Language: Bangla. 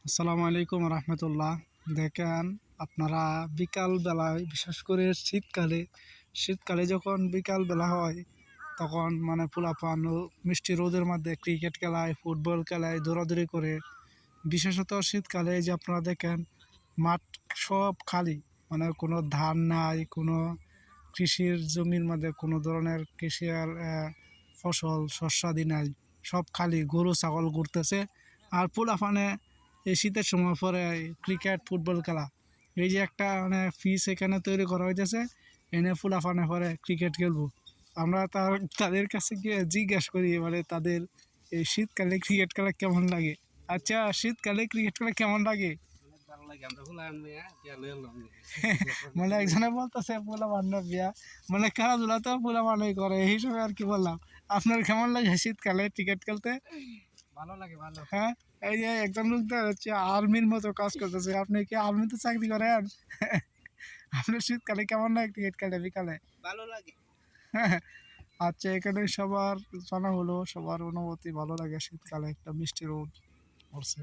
আসসালামু আলাইকুম রহমতুল্লাহ। দেখেন, আপনারা বিকাল বেলায়, বিশেষ করে শীতকালে যখন বিকাল বেলা হয়, তখন মানে পোলাপান মিষ্টি রোদের মধ্যে ক্রিকেট খেলায়, ফুটবল খেলায়, দৌড়াদৌড়ি করে। বিশেষত শীতকালে যে আপনারা দেখেন মাঠ সব খালি, মানে কোনো ধান নাই, কোনো কৃষির জমির মধ্যে কোনো ধরনের কৃষি আর ফসল শস্যাদি নাই, সব খালি, গরু ছাগল ঘুরতেছে। আর পোলাপানে এই শীতের সময় পরে ক্রিকেট ফুটবল খেলা, এই যে একটা মানে ফিস এখানে তৈরি করা হইতেছে, এনে পোলাপানে পরে ক্রিকেট খেলবো। আমরা তাদের কাছে গিয়ে জিজ্ঞাসা করি, মানে তাদের এই শীতকালে ক্রিকেট খেলা কেমন লাগে। আচ্ছা, শীতকালে ক্রিকেট খেলা কেমন লাগে? মানে একজনে বলতেছে পোলা বান্ধব বিয়া, মানে খেলাধুলা তো পোলা মানুষ করে, এই হিসাবে আর কি বললাম। আপনার কেমন লাগে শীতকালে ক্রিকেট খেলতে? ভালো লাগে, ভালো। হ্যাঁ, এই যে একজন লোক তো হচ্ছে আর্মির মতো কাজ করতেছে, আপনি কি আর্মিতে চাকরি করেন? আপনার শীতকালে কেমন লাগে ক্রিকেট খেলে বিকালে? ভালো লাগে। আচ্ছা, এখানে সবার জানা হলো, সবার অনুভূতি ভালো লাগে শীতকালে, একটা মিষ্টি রোদ পড়ছে।